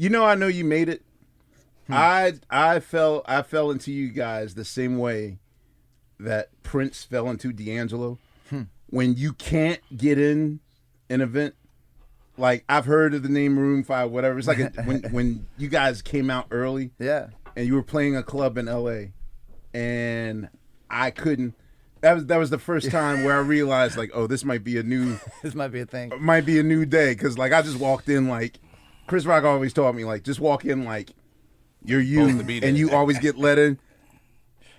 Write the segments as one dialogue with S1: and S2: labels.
S1: I know you made it. I fell into you guys the same way that Prince fell into D'Angelo. When you can't get in an event, like I've heard of the name Maroon 5, whatever. It's like when you guys came out early, and you were playing a club in LA, and I couldn't. That was the first time where I realized, like, oh, this might be a new.
S2: This might be a thing.
S1: Might be a new day, because like I just walked in like Chris Rock always taught me, like, just walk in like you're you, and you always get let in.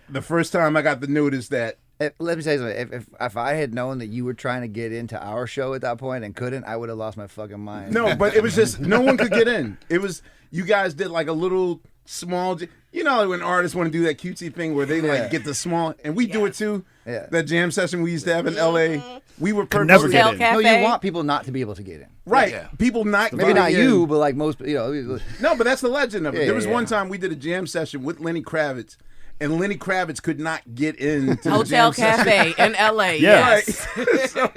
S1: The first time I got the notice that.
S2: Let me say something. If I had known that you were trying to get into our show at that point and couldn't, I would have lost my fucking mind.
S1: No, but it was just no one could get in. It was you guys did like a little small. You know when artists want to do that cutesy thing where they like get the small, and we do it too. Yeah. That jam session we used to have in L.A. We were
S3: never get in.
S2: No, you want people not to be able to get in.
S1: Right. Yeah. People not
S2: maybe not you, but like most. No,
S1: but that's the legend of it. There was one time we did a jam session with Lenny Kravitz. And Lenny Kravitz could not get into
S4: Hotel Cafe in L.A.
S3: Yeah.
S4: Yes.
S1: Right. So,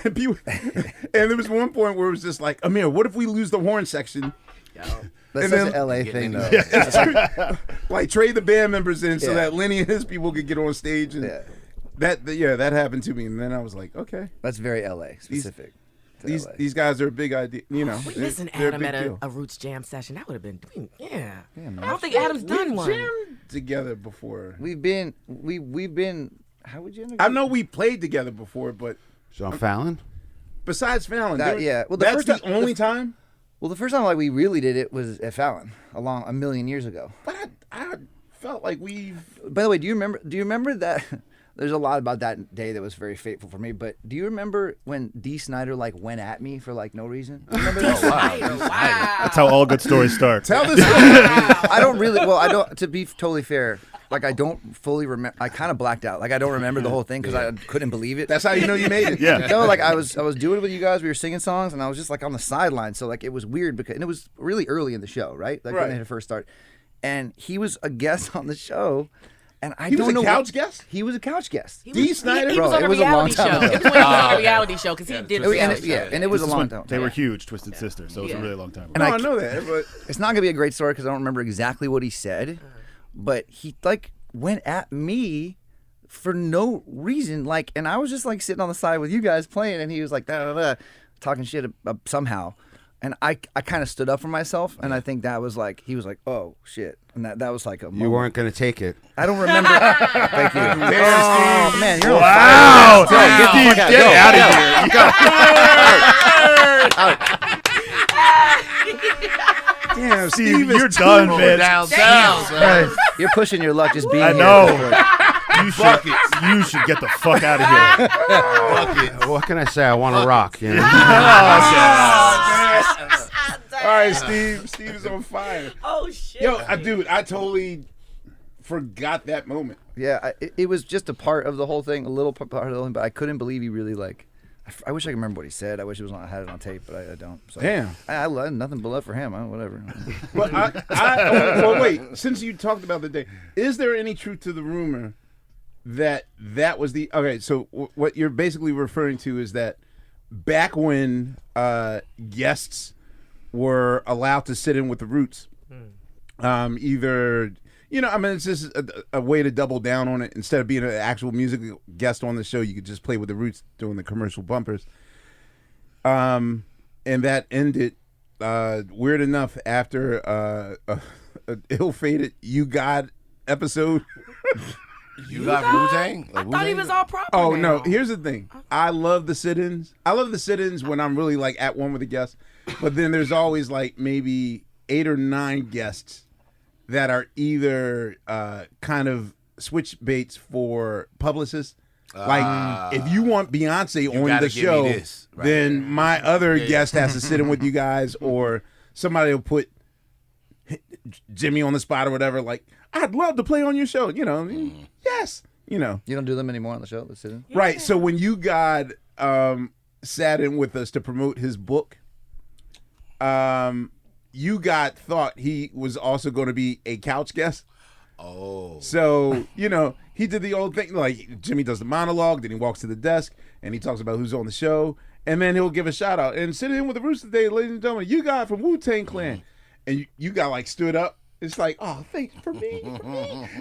S1: and there was one point where it was just like, Ahmir, what if we lose the horn section?
S2: That's such an L.A. thing, though.
S1: Like trade the band members in so that Lenny and his people could get on stage. And that happened to me. And then I was like, okay.
S2: That's very L.A. specific.
S1: These guys are a big idea,
S4: We missing Adam at a Roots Jam session. That would have been, I don't think Adam's done one.
S1: Jammed together before.
S2: We've been. How would you?
S1: I know we played together before, but
S5: Sean Fallon.
S1: Besides Fallon,
S2: well,
S1: that's the only time.
S2: Well, the first time like we really did it was at Fallon, a million years ago.
S1: But I felt like we've.
S2: By the way, do you remember that? There's a lot about that day that was very fateful for me, but do you remember when Dee Snider like went at me for like no reason? Remember that?
S4: Wow.
S3: That's how all good stories start.
S1: Tell this story.
S2: I don't really. Well, I don't. To be totally fair, like I don't fully remember. I kind of blacked out. Like I don't remember the whole thing because I couldn't believe it.
S1: That's how you know you made it.
S3: Yeah.
S2: No, like I was doing it with you guys. We were singing songs, and I was just like on the sideline. So like it was weird and it was really early in the show, right? Like when it had first started, and he was a guest on the show. And
S1: he was a couch guest?
S2: He was a couch guest.
S1: Dee Snider?
S4: He was on a reality show. It was when he was on a reality show because he did a reality show.
S2: And it was a long time.
S3: They were huge, Twisted Sister, so it was a really long time ago.
S2: And
S1: I know that, but
S2: it's not gonna be a great story because I don't remember exactly what he said, but he like went at me for no reason, like, and I was just like sitting on the side with you guys playing, and he was like talking shit somehow. And I kind of stood up for myself, and I think that was like, he was like, oh, shit. And that was like a moment.
S5: You weren't going to take it.
S2: I don't remember. Thank you. Oh, man, you're
S3: wow.
S2: on fire.
S3: Get out of here.
S1: Damn,
S3: Steve, you're done, man.
S5: Down.
S2: You're pushing your luck just being
S3: I
S2: here.
S3: know. You should get the fuck out of here.
S5: What can I say? I want to rock. You know?
S1: All right, Steve. Steve is on fire.
S4: Oh, shit.
S1: Yo, dude, I totally forgot that moment.
S2: Yeah, it was just a part of the whole thing, a little part of the whole thing, but I couldn't believe he really, like, I wish I could remember what he said. I wish I had it on tape, but I don't. So.
S1: Damn.
S2: I nothing but love for him. Whatever.
S1: But well, wait, since you talked about the day, is there any truth to the rumor that was the... Okay, so what you're basically referring to is that back when guests were allowed to sit in with the Roots, either... it's just a way to double down on it. Instead of being an actual musical guest on the show, you could just play with the Roots doing the commercial bumpers. And that ended, weird enough, after an ill-fated You God episode.
S5: You got Wu-Tang?
S4: I thought he was all proper.
S1: Oh,
S4: now.
S1: no. Here's the thing. I love the sit-ins. I love the sit-ins when I'm really, like, at one with a guest. But then there's always, like, maybe 8 or 9 guests that are either kind of switch baits for publicists. Like, if you want Beyonce on the show, then my other guest has to sit in with you guys, or somebody will put Jimmy on the spot or whatever. Like, I'd love to play on your show. Yes. You
S2: don't do them anymore on the show? Let's sit in?
S1: Right. So when you got sat in with us to promote his book, you thought he was also going to be a couch guest.
S5: Oh.
S1: So, he did the old thing. Like, Jimmy does the monologue, then he walks to the desk, and he talks about who's on the show, and then he'll give a shout-out. And sit in with the Roots today, ladies and gentlemen, you got from Wu-Tang Clan. and you got like stood up. It's like, oh, thanks for me.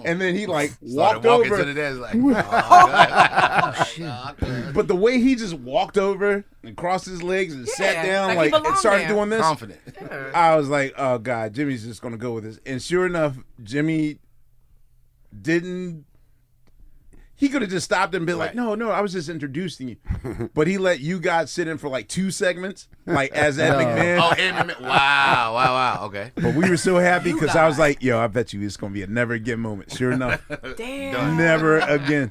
S1: And then he like
S5: Started
S1: walked
S5: walking
S1: over.
S5: to the desk like, oh, shit.
S1: But the way he just walked over and crossed his legs and sat down,
S4: like he
S1: and started
S4: belonged
S1: doing this,
S5: Confident.
S1: I was like, oh God, Jimmy's just gonna go with this. And sure enough, Jimmy didn't. He could have just stopped and been like, no, I was just introducing you. But he let you guys sit in for like 2 segments, like as Ed McMahon.
S5: Oh, Ed McMahon. Wow. Okay.
S1: But we were so happy because I was like, yo, I bet you it's going to be a never again moment. Sure enough.
S4: Damn.
S1: Never again.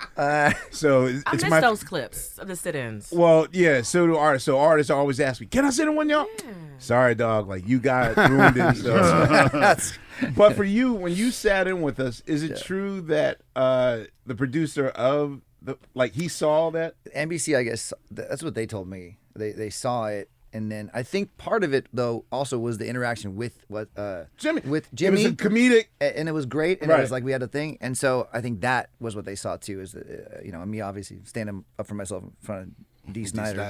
S1: So
S4: I
S1: it's
S4: miss
S1: my.
S4: those clips of the sit-ins.
S1: Well, yeah, so do artists. So artists always ask me, can I sit in one, y'all?
S4: Yeah.
S1: Sorry, dog. Like, you got ruined it. So. But for you, when you sat in with us, is it true that the producer of he saw that?
S2: NBC, I guess that's what they told me. They saw it, and then I think part of it though also was the interaction with
S1: Jimmy.
S2: with Jimmy.
S1: It was a comedic.
S2: And it was great, and
S1: Right.
S2: it was like we had a thing, and so I think that was what they saw too. Is me obviously standing up for myself in front of Dee Snider.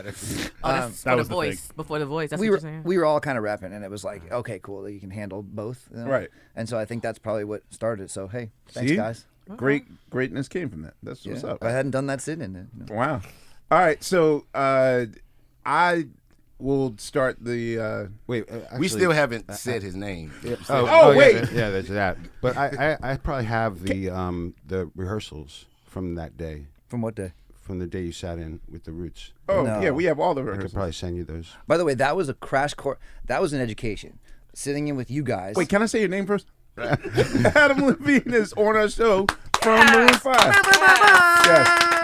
S4: Oh, that's
S3: that
S4: for
S3: was
S4: the
S3: the
S4: voice.
S3: thing.
S4: Before the voice. That's
S2: we
S4: what
S2: were
S4: you're saying?
S2: we were all kind of rapping, and it was like, okay, cool, that you can handle both,
S1: Right.
S2: And so I think that's probably what started it. So hey, thanks
S1: See?
S2: guys.
S1: Greatness came from that. That's what's up.
S2: I hadn't done that sitting.
S1: Wow. All right. So I will start the.
S5: Wait,
S3: actually,
S5: we still haven't said his name.
S1: Oh, wait.
S3: Yeah, there's that. But I probably have the rehearsals from that day,
S2: From what day?
S3: from the day you sat in with the Roots.
S1: Oh
S2: No.
S1: yeah, we have all the
S3: I could
S1: rehearsals.
S3: probably send you those.
S2: By the way, that was a crash course. That was an education. Sitting in with you guys.
S1: Wait, can I say your name first? Adam Levine is on our show from Maroon 5. Yes.